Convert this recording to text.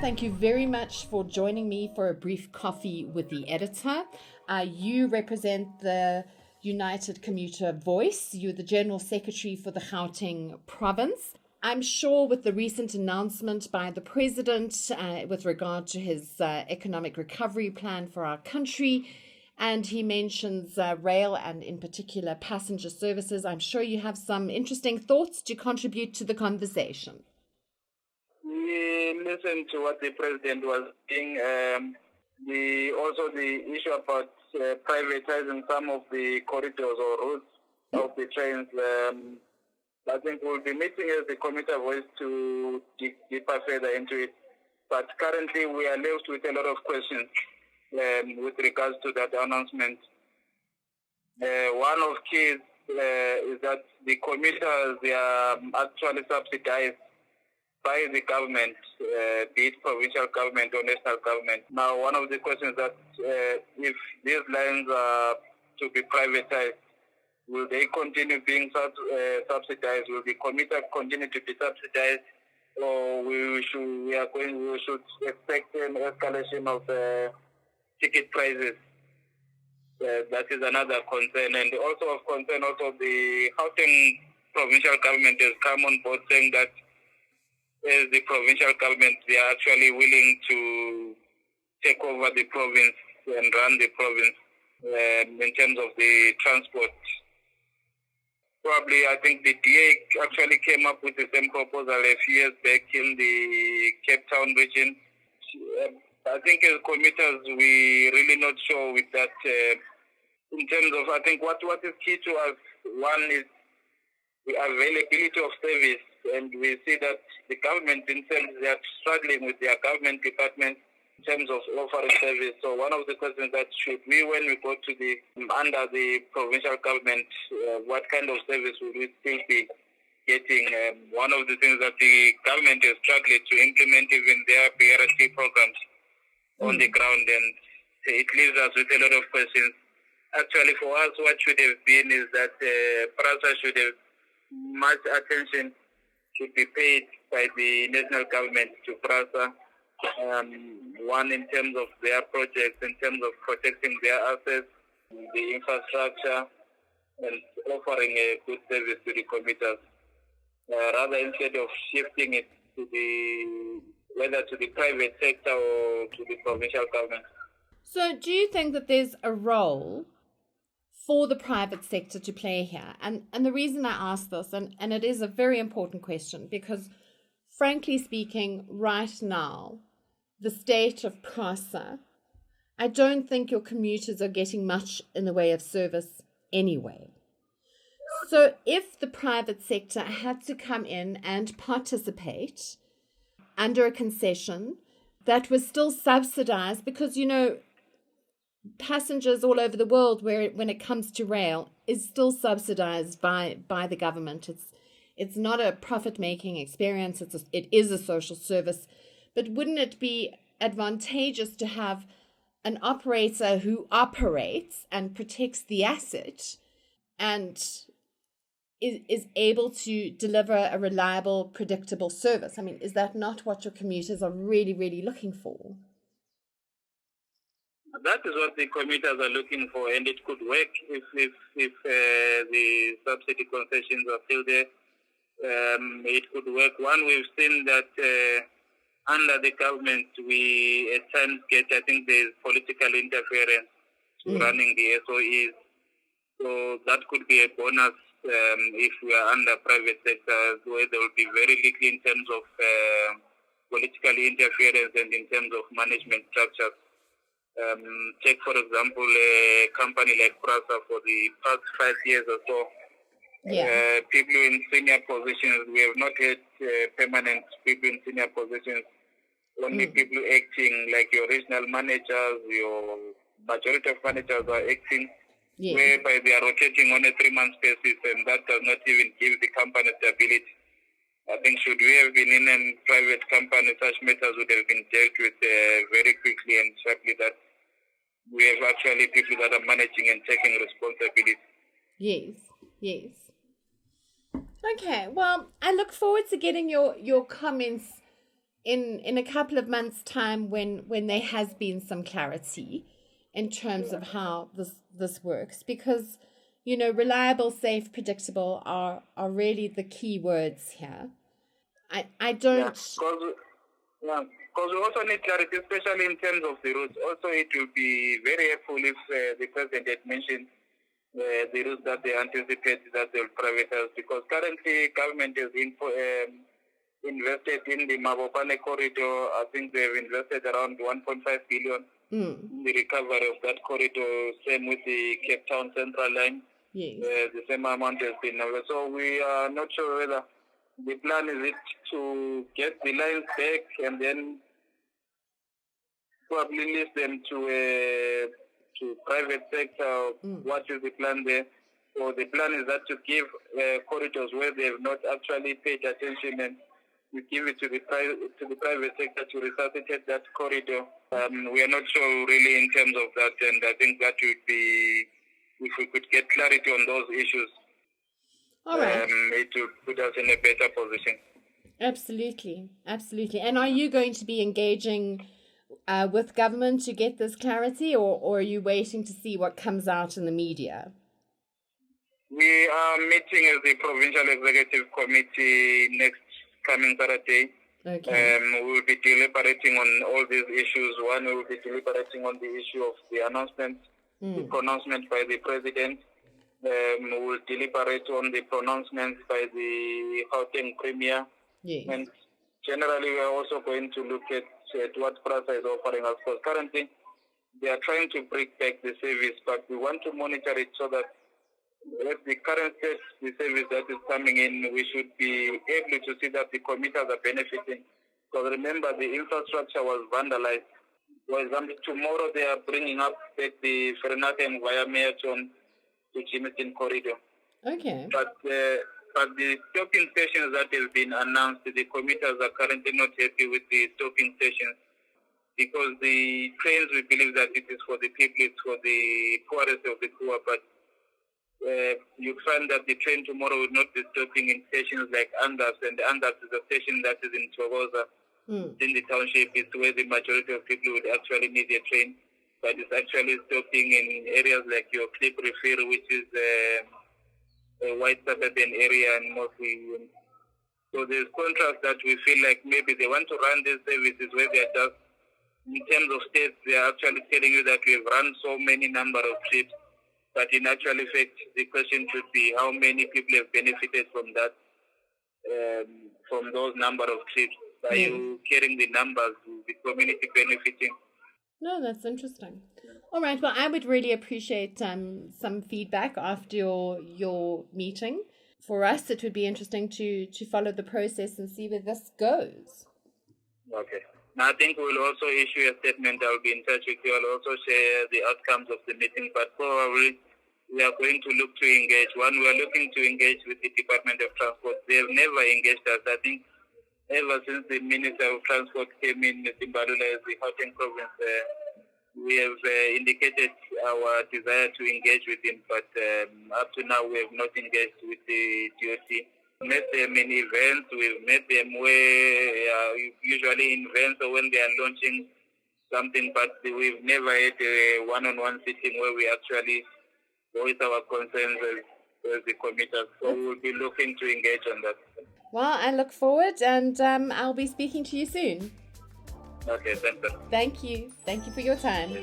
thank you very much for joining me for a brief coffee with the editor. You represent the United Commuter Voice. You're the General Secretary for the Gauteng province. I'm sure with the recent announcement by the President with regard to his economic recovery plan for our country, and he mentions rail and in particular passenger services, I'm sure you have some interesting thoughts to contribute to the conversation. We listened to what the President was saying. Also the issue about privatizing some of the corridors or routes of the trains. I think we'll be meeting as the Commuter Voice to dig deeper further into it. But currently we are left with a lot of questions with regards to that announcement. One of keys is that the commuters, they are actually subsidized by the government, be it provincial government or national government. Now, one of the questions that if these lines are to be privatized, will they continue being subsidized? Will the commuter continue to be subsidized, or we should expect an escalation of ticket prices? That is another concern, and also of concern. Also, the Gauteng provincial government has come on board saying that as the provincial government, they are actually willing to take over the province and run the province in terms of the transport. Probably, I think the DA actually came up with the same proposal a few years back in the Cape Town region. I think as commuters, we really not sure with that. In terms of, I think what is key to us, one is the availability of service, and we see that the government themselves, they are struggling with their government departments in terms of offering service. So one of the questions that should we, when we go to the under the provincial government, what kind of service will we still be getting? One of the things that the government is struggling to implement even their BRT programs on the ground, and it leaves us with a lot of questions. Actually, for us, what should have been is that PRASA should have much attention should be paid by the national government to PRASA. One, in terms of their projects, in terms of protecting their assets, the infrastructure, and offering a good service to the commuters. Rather, instead of shifting it to whether to the private sector or to the provincial government. So do you think that there's a role for the private sector to play here? And the reason I ask this, and it is a very important question, because frankly speaking, right now, the state of PRASA, I don't think your commuters are getting much in the way of service anyway. So if the private sector had to come in and participate under a concession that was still subsidized, because, you know, passengers all over the world, when it comes to rail, is still subsidized by the government. It's not a profit-making experience. It is a social service. But wouldn't it be advantageous to have an operator who operates and protects the asset and is able to deliver a reliable, predictable service? I mean, is that not what your commuters are really, really looking for? That is what the commuters are looking for, and it could work if the subsidy concessions are still there. It could work. One, we've seen that under the government, we at times get, I think there's political interference running the SOEs. So that could be a bonus if we are under private sector, where there will be very little in terms of political interference and in terms of management structures. Take, for example, a company like PRASA for the past 5 years or so. People in senior positions, we have not had permanent people in senior positions. Only people acting like your regional managers, your majority of managers are acting, whereby they are rotating on a 3-month basis, and that does not even give the company stability. I think should we have been in a private company, such matters would have been dealt with very quickly and sharply, that we have actually people that are managing and taking responsibility. Yes. Okay, well, I look forward to getting your comments in a couple of months' time when there has been some clarity in terms of how this works, because reliable, safe, predictable are really the key words here. I don't. Because we also need clarity, especially in terms of the routes. Also, it will be very helpful if the president had mentioned the routes that they anticipate that they'll privatize, because currently government has invested in the Mabopane corridor. I think they've invested around 1.5 billion in the recovery of that corridor. Same with the Cape Town Central Line. Yes. The same amount has been. So we are not sure whether the plan is it to get the lines back and then probably lease them to private sector. What is the plan there? So the plan is that to give corridors where they have not actually paid attention, and we give it to the private sector to resuscitate that corridor. We are not sure really in terms of that, and I think that would be, if we could get clarity on those issues, all right, it would put us in a better position. Absolutely. And are you going to be engaging with government to get this clarity, or are you waiting to see what comes out in the media? We are meeting as the Provincial Executive Committee next coming Saturday. Okay. We will be deliberating on all these issues. One, we will be deliberating on the issue of the announcement, the pronouncement by the President. We will deliberate on the pronouncements by the Gauteng Premier. Yes. And generally, we are also going to look at what PRASA is offering us, because currently they are trying to bring back the service, but we want to monitor it so that with the current state, the service that is coming in, we should be able to see that the commuters are benefiting. Because remember, the infrastructure was vandalized. For example, tomorrow they are bringing up the Fernateng via Meaton to Chimiston corridor. Okay. But the stopping stations that have been announced, the commuters are currently not happy with the stopping stations, because the trains, we believe that it is for the people, it's for the poorest of the poor, but you find that the train tomorrow will not be stopping in stations like Andas, and Andas is a station that is in Thokoza, in the township. It's where the majority of people would actually need a train, but it's actually stopping in areas like your Clip Refer, which is a white suburban area, and mostly. So there's contrast that we feel like maybe they want to run these services where they are just, in terms of states, they are actually telling you that we've run so many number of trips. But in actual effect, the question should be how many people have benefited from that, from those number of trips. By you carrying the numbers, the community benefiting. No, that's interesting. All right. Well, I would really appreciate some feedback after your meeting. For us, it would be interesting to follow the process and see where this goes. Okay. Now, I think we'll also issue a statement. I'll be in touch with you. I'll also share the outcomes of the meeting, but probably we are going to look to engage. One, we are looking to engage with the Department of Transport. They have never engaged us. I think ever since the Minister of Transport came in, Zimbalula, as the Gauteng province, we have indicated our desire to engage with him, but up to now we have not engaged with the DOT. Met them in events, we've met them where usually in events or when they are launching something, but we've never had a one-on-one sitting where we actually voice our concerns as the commuters. So we'll be looking to engage on that. Well, I look forward, and I'll be speaking to you soon. Okay, thanks. Thank you. Thank you for your time.